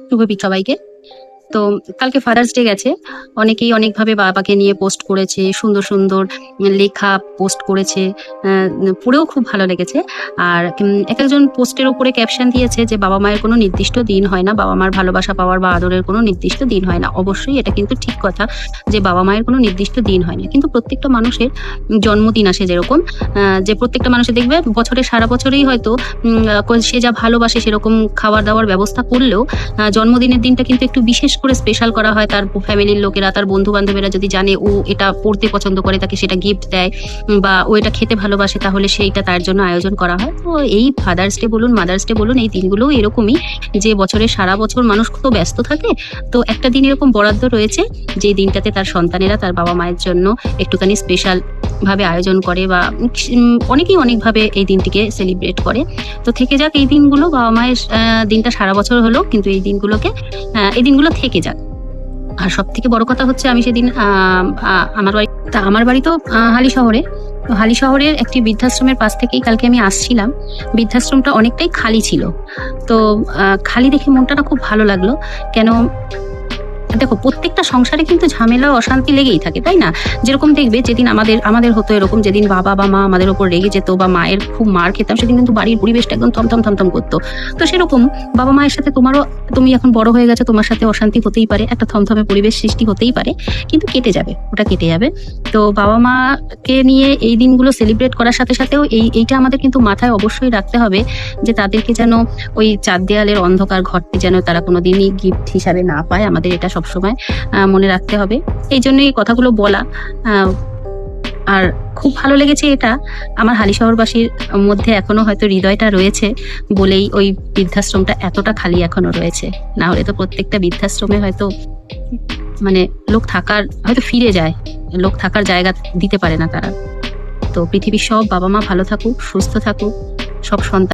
শুভবীর সবাইকে। তো কালকে ফাদার্স ডে গেছে। অনেকেই অনেকভাবে বাবাকে নিয়ে পোস্ট করেছে, সুন্দর সুন্দর লেখা পোস্ট করেছে। পড়েও খুব ভালো লেগেছে। আর এক একজন পোস্টের উপরে ক্যাপশন দিয়েছে যে বাবা মায়ের কোনো নির্দিষ্ট দিন হয় না, বাবা মার ভালোবাসা পাওয়ার বা আদরের কোনো নির্দিষ্ট দিন হয় না। অবশ্যই এটা কিন্তু ঠিক কথা যে বাবা মায়ের কোনো নির্দিষ্ট দিন হয় না, কিন্তু প্রত্যেকটা মানুষের জন্মদিন আসে যেরকম, যে প্রত্যেকটা মানুষের দেখবে বছরে সারা বছরেই হয়তো সে যা ভালোবাসে সেরকম খাবার দাবার ব্যবস্থা করলেও জন্মদিনের দিনটা কিন্তু একটু বিশেষ করে স্পেশাল করা হয়। তার ফ্যামিলির লোকেরা, তার বন্ধু বান্ধবেরা যদি জানে ও এটা পড়তে পছন্দ করে, তাকে সেটা গিফট দেয়, বা ও এটা খেতে ভালোবাসে, তাহলে সেইটা তার জন্য আয়োজন করা হয়। তো এই ফাদার্স ডে বলুন, মাদার্স ডে বলুন, এই দিনগুলোও এরকমই, যে বছরে সারা বছর মানুষ তো ব্যস্ত থাকে, তো একটা দিন এরকম বরাদ্দ রয়েছে যে দিনটাতে তার সন্তানেরা তার বাবা মায়ের জন্য একটুখানি স্পেশাল ভাবে আয়োজন করে, বা অনেকেই অনেকভাবে এই দিনটিকে সেলিব্রেট করে। তো থেকে যাক এই দিনগুলো, বাবা মায়ের দিনটা সারা বছর হলো, কিন্তু এই দিনগুলো থেকে যাক। আর সব থেকে বড় কথা হচ্ছে, আমি সেদিন আমার বাড়ি তো হালি শহরে। তো হালি শহরের একটি বৃদ্ধাশ্রমের পাশ থেকেই কালকে আমি আসছিলাম। বৃদ্ধাশ্রমটা অনেকটাই খালি ছিল। তো খালি দেখে মনটা না খুব ভালো লাগলো। কেন দেখো, প্রত্যেকটা সংসারে কিন্তু ঝামেলা অশান্তি লেগেই থাকে, তাই না? যেরকম দেখবে, যেদিন আমাদের হতো এরকম, যেদিন বাবা বা মা আমাদের উপর রেগে যেত বা মায়ের খুব মার খেতাম, সেদিন কিন্তু বাড়ির পরিবেশটা একদম থমথম থমথম করতো। তো সেরকম বাবা মায়ের সাথে তুমি এখন বড় হয়ে গেছো, তোমার সাথে অশান্তি হতেই পারে, একটা থমথমে পরিবেশ সৃষ্টি হতেই পারে, কিন্তু কেটে যাবে, ওটা কেটে যাবে। তো বাবা মাকে নিয়ে এই দিনগুলো সেলিব্রেট করার সাথে সাথেও এইটা আমাদের কিন্তু মাথায় অবশ্যই রাখতে হবে যে তাদেরকে যেন ওই চার দেয়ালের অন্ধকার ঘরটি যেন তারা কোনোদিনই গিফট হিসাবে না পায়। আমাদের এটা সবসময় মনে রাখতে হবে। এই জন্য এই কথাগুলো বলা। আর খুব ভালো লেগেছে এটা, আমার হালি শহরবাসীর মধ্যে এখনো হয়তো হৃদয়টা রয়েছে বলেই ওই বৃদ্ধাশ্রমটা এতটা খালি এখনো রয়েছে। না হলে তো প্রত্যেকটা বৃদ্ধাশ্রমে হয়তো মানে লোক থাকার হয়তো ফিরে যায়, লোক থাকার জায়গা দিতে পারে না তারা। তো পৃথিবীর সব বাবা মা ভালো থাকুক, সুস্থ থাকুক, সব সন্তান